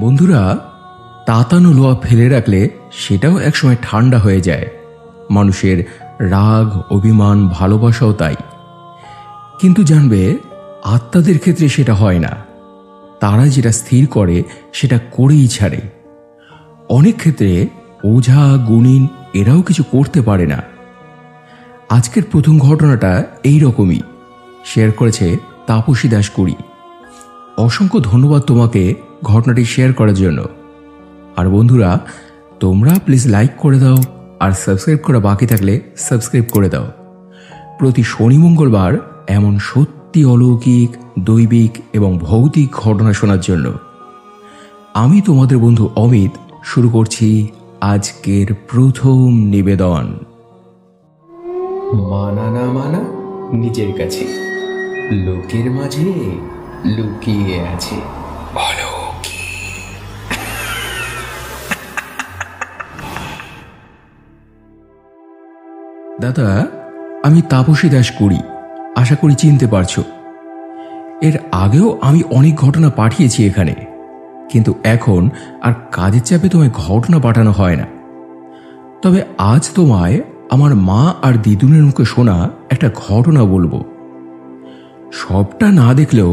বন্ধুরা, তাতানো লোহা ফেলে রাখলে সেটাও একসময় ঠান্ডা হয়ে যায়। মানুষের রাগ, অভিমান, ভালোবাসাও তাই। কিন্তু জানবে, আত্মাদের ক্ষেত্রে সেটা হয় না। তারা যেটা স্থির করে সেটা করেই ছাড়ে। অনেক ক্ষেত্রে ওঝা, গুণিন এরাও কিছু করতে পারে না। আজকের প্রথম ঘটনাটা এই রকমই শেয়ার করেছে তাপসী দাস কুড়ি। অসংখ্য ধন্যবাদ তোমাকে ঘটনাটি শেয়ার করার জন্য। আর বন্ধুরা, তোমরা প্লিজ লাইক করে দাও, আর সাবস্ক্রাইব করা বাকি থাকলে সাবস্ক্রাইব করে দাও। প্রতি শনি মঙ্গলবার এমন সত্যি অলৌকিক, দৈবিক এবং ভৌতিক ঘটনা শোনার জন্য আমি তোমাদের বন্ধু অমিত শুরু করছি আজকের প্রথম নিবেদন। মানা না মানা নিজের কাছে, লোকের মাঝে লুকিয়ে আছে দাদা, আমি তাপসী দাস কুড়ি, আশা করি চিনতে পারছো। এর আগেও আমি অনেক ঘটনা পাঠিয়েছি এখানে, কিন্তু এখন আর কাজের চাপে তোমায় ঘটনা পাঠানো হয় না। তবে আজ তোমায় আমার মা আর দিদুনের মুখে শোনা একটা ঘটনা বলবো। সবটা না দেখলেও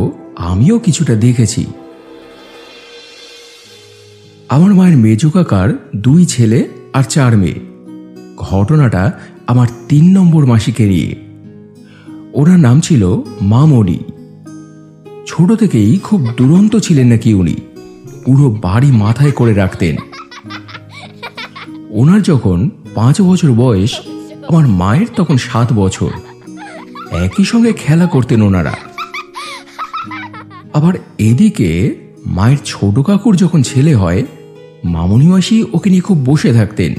আমিও কিছুটা দেখেছি। আমার মায়ের মেজো কাকার 2 ছেলে আর 4 মেয়ে। ঘটনাটা আমার 3 নম্বর মাসিকে নিয়ে। ওনার নাম ছিল মামনি। ছোট থেকেই খুব দুরন্ত ছিলেন নাকি উনি, পুরো বাড়ি মাথায় করে রাখতেন। ওনার যখন 5 বছর বয়স, আমার মায়ের তখন 7 বছর। একই সঙ্গে খেলা করতেন ওনারা। আবার এদিকে মায়ের ছোট কাকুর যখন ছেলে হয়, মামনি মাসি ওকে নিয়ে খুব বসে থাকতেন,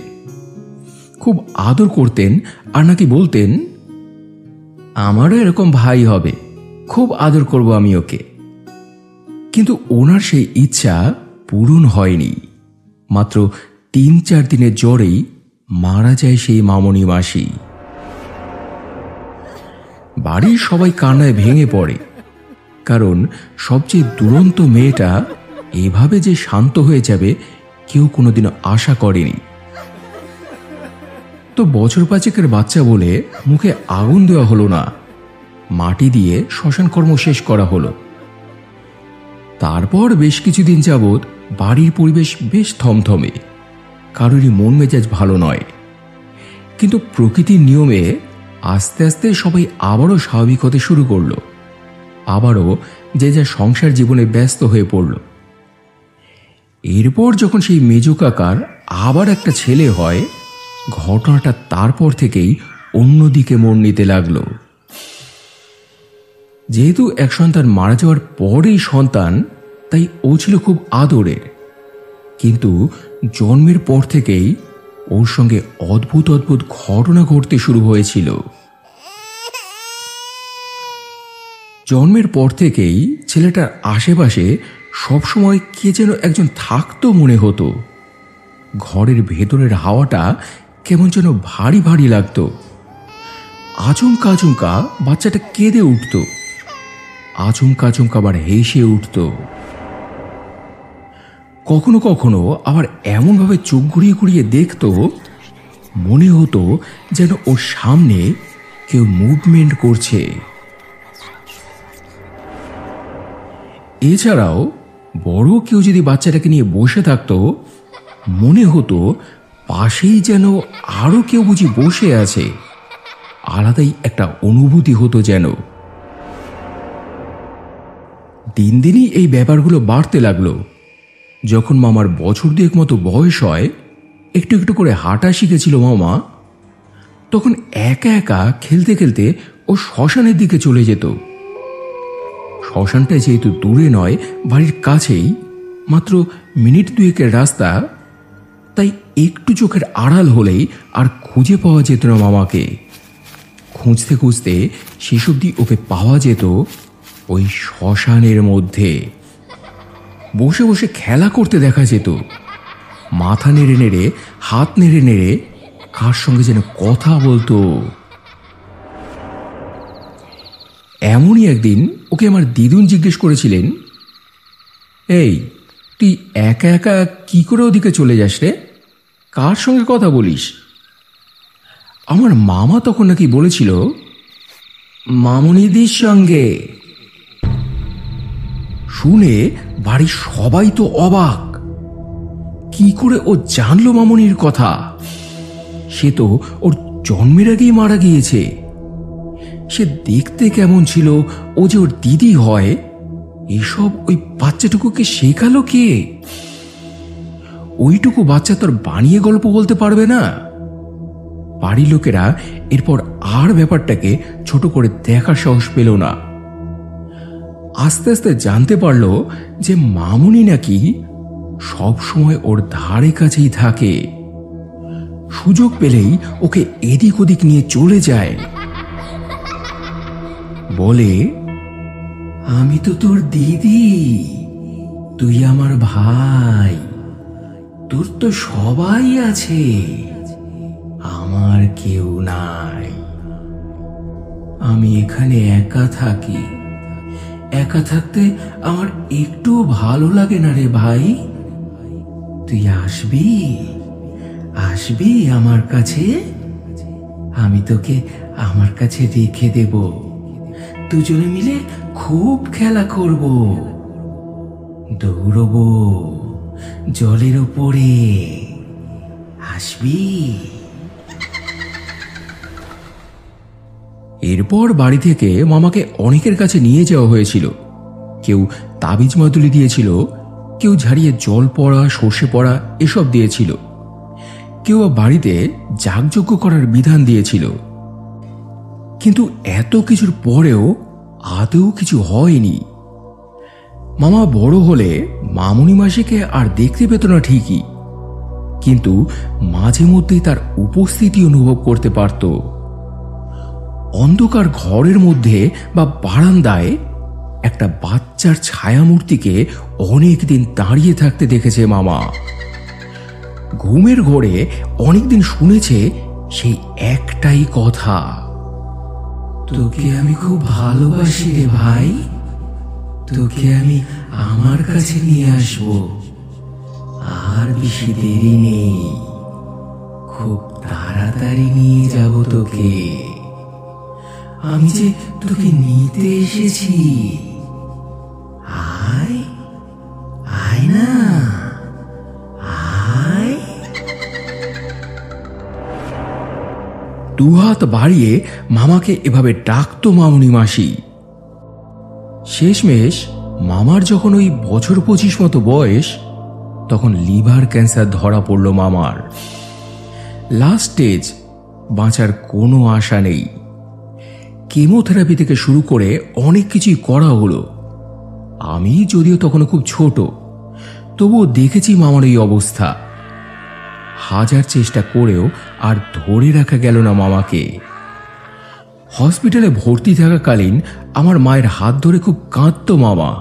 খুব আদর করতেন, আর নাকি বলতেন, আমারও এরকম ভাই হবে, খুব আদর করব আমি ওকে। কিন্তু ওনার সেই ইচ্ছা পূরণ হয়নি। মাত্র 3-4 দিনের জ্বরেই মারা যায় সেই মামনি মাসি। বাড়ির সবাই কান্নায় ভেঙে পড়ে, কারণ সবচেয়ে দুরন্ত মেয়েটা এভাবে যে শান্ত হয়ে যাবে কেউ কোনোদিনও আশা করেনি। তো বছর 5-এর বাচ্চা বলে মুখে আগুন দেওয়া হলো না, মাটি দিয়ে শ্মশান কর্ম শেষ করা হলো। তারপর বেশ কিছুদিন যাবৎ বাড়ির পরিবেশ বেশ থমথমে, কারোরই মন মেজাজ ভালো নয়। কিন্তু প্রকৃতির নিয়মে আস্তে আস্তে সবাই আবারও স্বাভাবিক হতে শুরু করলো। আবারও যে যা সংসার জীবনে ব্যস্ত হয়ে পড়ল। এরপর যখন সেই মেজো কাকার আবার একটা ছেলে হয়, ঘটনাটা তারপর থেকেই অন্যদিকে মন নিতে লাগলো। যেহেতু এক সন্তান মারা যাওয়ার পরেই সন্তান, তাই ও ছিল খুব আদরের। কিন্তু জন্মের পর থেকেই ওর সঙ্গে অদ্ভুত অদ্ভুত ঘটনা ঘটতে শুরু হয়েছিল। জন্মের পর থেকেই ছেলেটার আশেপাশে সবসময় কে যেন একজন থাকতো মনে হতো। ঘরের ভেতরের হাওয়াটা কেমন যেন ভারী ভারী লাগতো। আচমকা আচমকা বাচ্চাটা কেঁদে উঠত, আচমকা আচমকা আবার হেসে উঠত। কখনো কখনো আবার এমনভাবে চোখ ঘুরিয়ে ঘুরিয়ে দেখতো, মনে হতো যেন ওর সামনে কেউ মুভমেন্ট করছে। এছাড়াও বড় কেউ যদি বাচ্চাটাকে নিয়ে বসে থাকতো, মনে হতো পাশেই যেন আরো কেউ বুঝি বসে আছে। আলাদাই একটা অনুভূতি হতো যেন। দিন দিনই এই ব্যাপারগুলো বাড়তে লাগলো। যখন মামার বছর 2 মতো বয়স হয়, একটু একটু করে হাঁটা শিখেছিল মামা, তখন একা একা খেলতে খেলতে ও শ্মশানের দিকে চলে যেত। শ্মশানটা যেহেতু দূরে নয়, বাড়ির কাছেই, মাত্র মিনিট 2-এর রাস্তা, তাই একটু চোখের আড়াল হলেই আর খুঁজে পাওয়া যেত না মামাকে। খুঁজতে খুঁজতে শেষ অবধি ওকে পাওয়া যেত ওই শ্মশানের মধ্যে। বসে বসে খেলা করতে দেখা যেত, মাথা নেড়ে নেড়ে, হাত নেড়ে নেড়ে কার সঙ্গে যেন কথা বলতো। এমনই একদিন ওকে আমার দিদুন জিজ্ঞেস করেছিলেন, এই তুই একা একা কি করে ওদিকে চলে যাস রে? কার সঙ্গে কথা বলিস? আমার মামা তখন নাকি বলেছিল মামুনিদির সঙ্গে। শুনে বাড়ির সবাই তো অবাক। কি করে ও জানলো মামুনির কথা? সে তো ওর জন্মের আগেই মারা গিয়েছে। সে দেখতে কেমন ছিল, ও যে ওর দিদি হয়, এসব ওই বাচ্চাটুকুকে শেখালো কে? ওইটুকু বাচ্চা তোর বানিয়ে গল্প বলতে পারবে না? বাড়ির লোকেরা এরপর আর ব্যাপারটাকে ছোট করে দেখার সাহস পেল না। আস্তে আস্তে জানতে পারলো যে মামুনি নাকি সব সময় ওর ধারে কাছেই থাকে, সুযোগ পেলেই ওকে এদিক ওদিক নিয়ে চলে যায়। বলে, আমি তো তোর দিদি, তুই আমার ভাই, তোর তো সবাই আছে, আমার কেউ নাই। আমি এখানে একা থাকি, একা থাকতে আমার একটু ভালো লাগে না রে ভাই। তুই আসবি, আসবি আমার কাছে? আমি তোকে আমার কাছে রেখে দেব, দুজনে মিলে খুব খেলা করব, দৌড়বো জলের উপরে। আসবি? এরপর বাড়ি থেকে মামাকে অনেকের কাছে নিয়ে যাওয়া হয়েছিল। কেউ তাবিজ মাদুলি দিয়েছিল, কেউ ঝাড়িয়ে জল পড়া, সর্ষে পড়া এসব দিয়েছিল, কেউ বাড়িতে যাগযজ্ঞ করার বিধান দিয়েছিল। কিন্তু এত কিছুর পরেও আদৌ কিছু হয়নি। মামা বড় হলে মামুনি মাসিকে আর দেখতে পেত না ঠিকই, কিন্তু মাঝে মধ্যেই তার উপস্থিতি অনুভব করতে পারত। অন্ধকার ঘরের মধ্যে বা বারান্দায় একটা বাচ্চার ছায়ামূর্তিকে অনেকদিন দাঁড়িয়ে থাকতে দেখেছে মামা। ঘুমের ঘোরে অনেকদিন শুনেছে সেই একটাই কথা, তোকে আমি খুব ভালোবাসি রে ভাই, তোকে আমি আমার কাছে নিয়ে আসব, আর বেশি দেরি নেই, খুব তাড়াতাড়ি নিয়ে যাব তোকে। আমি যে তোকে নিতে এসেছি, আয় আয় না, আয়। দুহাত বাড়িয়ে মামাকে এভাবে ডাকতো মামুনি মাসি। শেষমেশ মামার যখন ওই বছর 25 মতো বয়স, তখন লিভার ক্যান্সার ধরা পড়ল মামার। লাস্ট স্টেজ, বাঁচার কোনো আশা নেই। কেমোথেরাপি থেকে শুরু করে অনেক কিছুই করা হলো। আমি যদিও তখনও খুব ছোট, তবুও দেখেছি মামার এই অবস্থা। হাজার চেষ্টা করেও আর ধরে রাখা গেল না মামাকে। হসপিটালে ভর্তি থাকাকালীন আমার মায়ের হাত ধরে খুব কাঁদতো মামা।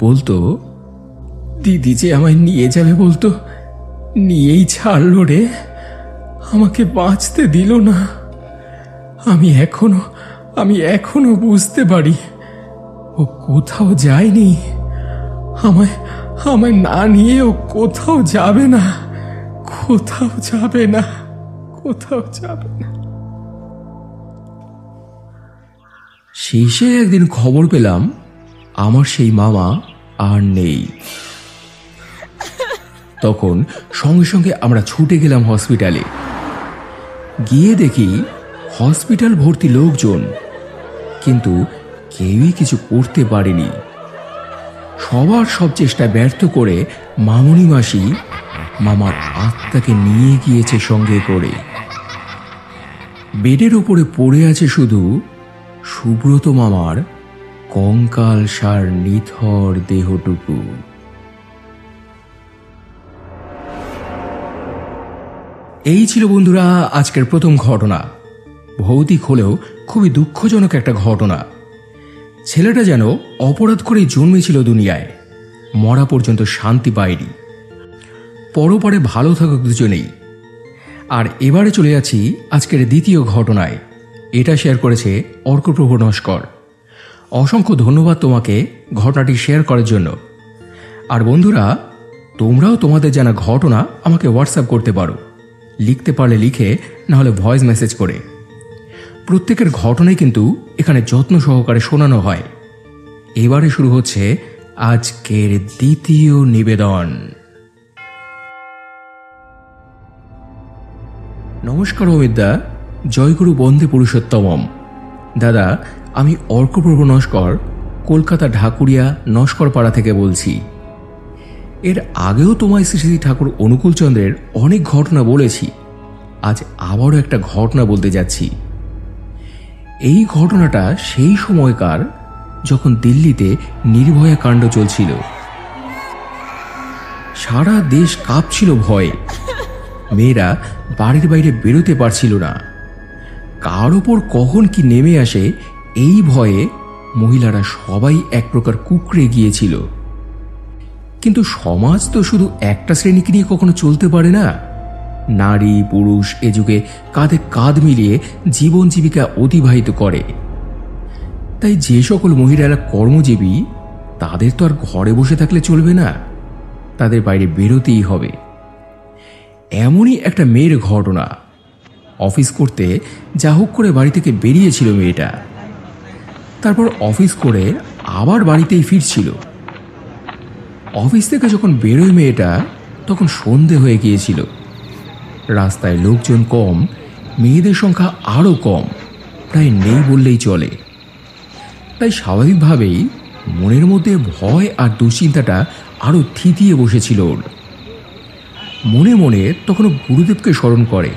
বলতো, দিদি যে আমায় নিয়ে যাবে বলতো, নিয়েই ছাড়লো রে, আমাকে বাঁচতে দিল না। আমি এখনো বুঝতে পারি ও কোথাও যায়নি, আমায় না নিয়ে ও কোথাও যাবে না, কোথাও যাবে না, কোথাও যাবে না। শেষে একদিন খবর পেলাম আমার সেই মামা আর নেই। তখন সঙ্গে সঙ্গে আমরা ছুটে গেলাম হসপিটালে। গিয়ে দেখি হসপিটাল ভর্তি লোকজন, কিন্তু কেউই কিছু করতে পারেনি। সবার সব চেষ্টা ব্যর্থ করে মামুনি মাসি মামার আত্মাকে নিয়ে গিয়েছে সঙ্গে করে। বেডের ওপরে পড়ে আছে শুধু সুব্রত মামার কঙ্কাল সার নিথর দেহটুকু। এই ছিল বন্ধুরা আজকের প্রথম ঘটনা। ভৌতিক হলেও খুবই দুঃখজনক একটা ঘটনা। ছেলেটা যেন অপরাধ করেই জন্মেছিল দুনিয়ায়, মরা পর্যন্ত শান্তি পায়নি। পরপারে ভালো থাকুক দুজনেই। আর এবারে চলে যাচ্ছি আজকের দ্বিতীয় ঘটনায়। এটা শেয়ার করেছে অর্কপ্রভ নস্কর। অসংখ্য ধন্যবাদ তোমাকে ঘটনাটি শেয়ার করার জন্য। আর বন্ধুরা, তোমরাও তোমাদের জানা ঘটনা আমাকে হোয়াটসঅ্যাপ করতে পারো, লিখতে পারলে লিখে, না হলে ভয়েস মেসেজ করে। প্রত্যেকের ঘটনাই কিন্তু এখানে যত্ন সহকারে শোনানো হয়। এবারে শুরু হচ্ছে আজকের দ্বিতীয় নিবেদন। নমস্কার অমিতদা, জয়গুরু বন্দে পুরুষোত্তমম। দাদা, আমি অর্কপ্রভু নস্কর, কলকাতা ঢাকুরিয়া নস্করপাড়া থেকে বলছি। এর আগেও তোমায় শ্রী শ্রী ঠাকুর অনুকূলচন্দ্রের অনেক ঘটনা বলেছি। আজ আবারও একটা ঘটনা বলতে যাচ্ছি। এই ঘটনাটা সেই সময়কার যখন দিল্লিতে নির্ভয়া কাণ্ড চলছিল। সারা দেশ কাঁপছিল ভয়ে। মেয়েরা বাড়ির বাইরে বেরোতে পারছিল না। কার ওপর কখন কি নেমে আসে এই ভয়ে মহিলারা সবাই এক প্রকার কুঁকড়ে গিয়েছিল। কিন্তু সমাজ তো শুধু একটা শ্রেণীকে নিয়ে কখনো চলতে পারে না। নারী পুরুষ এ যুগে কাঁধে কাঁধ মিলিয়ে জীবন জীবিকা অতিবাহিত করে। তাই যে সকল মহিলারা কর্মজীবী, তাদের তো আর ঘরে বসে থাকলে চলবে না, তাদের বাইরে বেরোতেই হবে। এমনই একটা মেয়ের ঘটনা। অফিস করতে যা হোক করে বাড়ি থেকে বেরিয়েছিল মেয়েটা। তারপর অফিস করে আবার বাড়িতেই ফিরছিল। অফিস থেকে যখন বেরোয় মেয়েটা, তখন সন্ধে হয়ে গিয়েছিল। রাস্তায় লোকজন কম, মেয়েদের সংখ্যা আরও কম, প্রায় নেই বললেই চলে। তাই স্বাভাবিকভাবেই মনের মধ্যে ভয় আর দুশ্চিন্তাটা আরও থিতিয়ে বসেছিল ওর। মনে মনে তখনও গুরুদেবকে স্মরণ করে,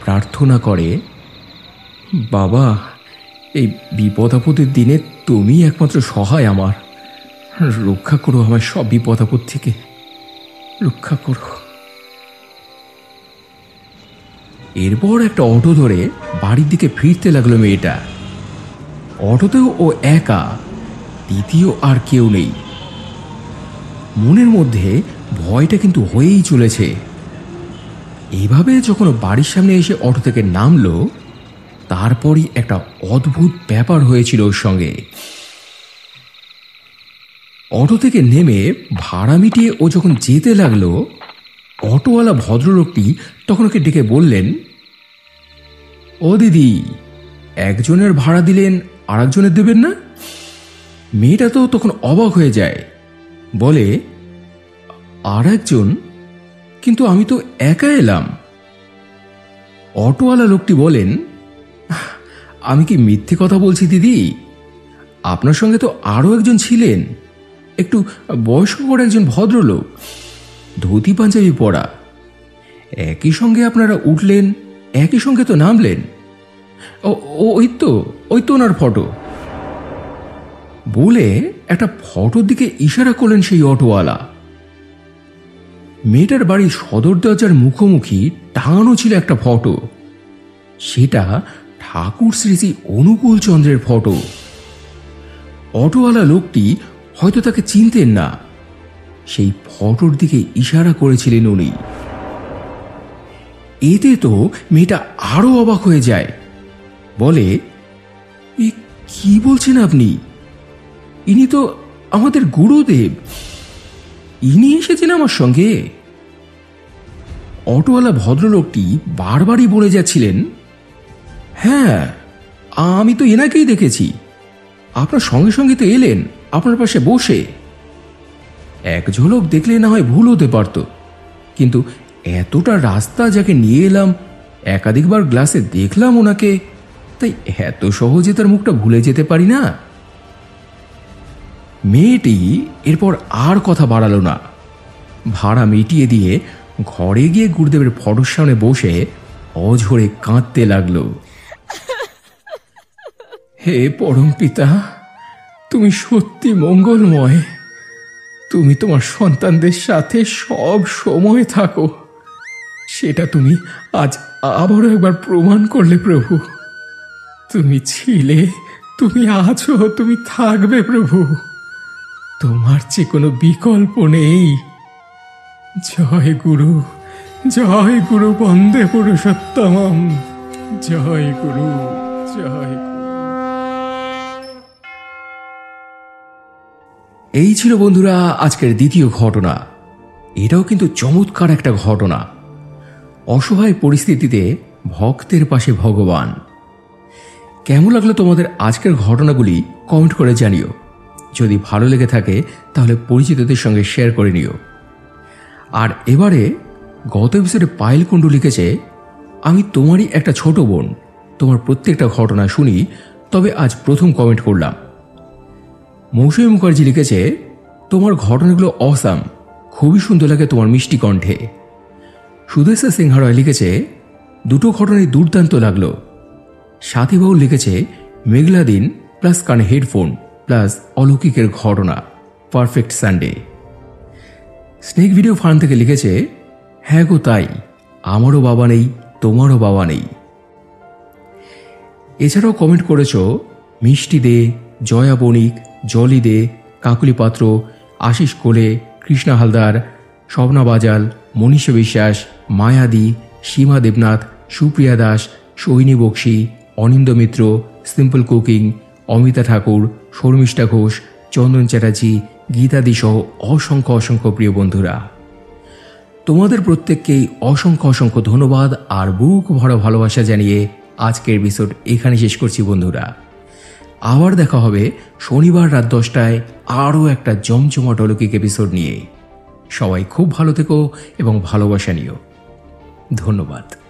প্রার্থনা করে, বাবা, এই বিপদ আপদের দিনে তুমি একমাত্র সহায় আমার। রক্ষা করো আমার সব বিপদ আপদ থেকে, রক্ষা করো। এরপর একটা অটো ধরে বাড়ির দিকে ফিরতে লাগলো মেয়েটা। অটোতেও ও একা, দ্বিতীয় আর কেউ নেই। মনের মধ্যে ভয়টা কিন্তু হয়েই চলেছে। এইভাবে যখন বাড়ির সামনে এসে অটো থেকে নামলো, তারপরই একটা অদ্ভুত ব্যাপার হয়েছিল ওর সঙ্গে। অটো থেকে নেমে ভাড়া মিটিয়ে ও যখন যেতে লাগলো, অটোওয়ালা ভদ্রলোকটি তখন ওকে ডেকে বললেন, ও দিদি, একজনের ভাড়া দিলেন আর একজনের দেবেন না? মেয়েটা তো তখন অবাক হয়ে যায়, বলে, আর একজন? কিন্তু আমি তো একা এলাম। অটোওয়ালা লোকটি বলেন, আমি কি মিথ্যে কথা বলছি দিদি? আপনার সঙ্গে তো আরও একজন ছিলেন, একটু বয়স্কর একজন ভদ্রলোক, ধুতি পাঞ্জাবি পরা। একই সঙ্গে আপনারা উঠলেন, একই সঙ্গে তো নামলেন। ওই তো ওনার ফটো বলে একটা ফটোর দিকে ইশারা করলেন সেই অটোওয়ালা। মেয়েটার বাড়ির সদর দরজার মুখোমুখি টাঙানো ছিল একটা ফটো। সেটা ঠাকুর শ্রী শ্রী অনুকূল চন্দ্রের ফটো। অটোওয়ালা লোকটি হয়তো তাকে চিনতেন না, সেই ফটোর দিকে ইশারা করেছিলেন উনি। এতে তো মেয়েটা আরো অবাক হয়ে যায়, বলে, এ কি বলছেন আপনি? ইনি তো আমাদের গুরুদেব, ইনি এসেছেন আমার সঙ্গে। অটোওয়ালা ভদ্রলোকটি বারবারই বলে যাচ্ছিলেন, হ্যাঁ, আমি তো এনাকেই দেখেছি, আপনার সঙ্গে সঙ্গে তো এলেন, আপনার পাশে বসে। এক ঝলক দেখলে না হয় ভুল হতে পারত, কিন্তু এতটা রাস্তা যাকে নিয়ে এলাম, একাধিকবার গ্লাসে দেখলাম ওনাকে, তাই এত সহজে তার মুখটা ভুলে যেতে পারি না। মেয়েটি এরপর আর কথা বাড়ালো না। ভাড়া মিটিয়ে দিয়ে ঘরে গিয়ে গুরুদেবের ফটোর সামনে বসে অঝরে কাঁদতে লাগলো। হে পরম পিতা, তুমি সত্যি মঙ্গলময়। তুমি তোমার সন্তানদের সাথে সব সময় থাকো, সেটা তুমি আজ আবারও একবার প্রমাণ করলে প্রভু। তুমি ছিলে, তুমি আছো, তুমি থাকবে প্রভু। তোমার যে কোনো বিকল্প নেই। জয় গুরু, জয় গুরু বন্দে পুরুষোত্তমম। জয় গুরু, জয় গুরু। এই ছিল বন্ধুরা আজকের দ্বিতীয় ঘটনা। এটাও কিন্তু চমৎকার একটা ঘটনা। অসহায় পরিস্থিতিতে ভক্তের পাশে ভগবান। কেমন লাগলো তোমাদের আজকের ঘটনাগুলি কমেন্ট করে জানিও। যদি ভালো লেগে থাকে তাহলে পরিচিতদের সঙ্গে শেয়ার করে নিও। আর এবারে গত এপিসোডে পায়েল কুণ্ডু লিখেছে, আমি তোমারই একটা ছোট বোন, তোমার প্রত্যেকটা ঘটনা শুনি, তবে আজ প্রথম কমেন্ট করলাম। মৌসুমী মুখার্জি লিখেছে, তোমার ঘটনাগুলো অসাম, খুবই সুন্দর লাগে তোমার মিষ্টি কণ্ঠে। সুদেশা সিংহ রয় লিখেছে, দুটো ঘটনাই দুর্দান্ত লাগলো। সাথী বাউল লিখেছে, মেঘলা দিন প্লাস কানে হেডফোন প্লাস অলৌকিকের ঘটনা, perfect Sunday. Snake video farm থেকে লিখেছে, হ্যাঁ গো তাই, আমারও বাবা নেই, তোমারও বাবা নেই। এছাড়াও কমেন্ট করেছ মিষ্টি দে, জয়া বণিক, জলি দে, কাকুলি পাত্র, আশিস কোলে, কৃষ্ণা হালদার, স্বপ্না বাজাল, মনীষা বিশ্বাস, মায়াদি, সীমা দেবনাথ, সুপ্রিয়া দাস, সোহিনী বক্সি, অনিন্দ মিত্র, সিম্পল কুকিং, অমিতা ঠাকুর, শর্মিষ্ঠা ঘোষ, চন্দন চ্যাটার্জি, গীতাদি সহ অসংখ্য অসংখ্য প্রিয় বন্ধুরা, তোমাদের প্রত্যেককেই অসংখ্য অসংখ্য ধন্যবাদ আর বুক ভরা ভালোবাসা জানিয়ে আজকের এপিসোড এখানে শেষ করছি বন্ধুরা। আবার দেখা হবে শনিবার রাত 10টায় আরও একটা জমজমাট অলৌকিক এপিসোড নিয়ে। সবাই খুব ভালো থেকো এবং ভালোবাসা নিও। ধন্যবাদ।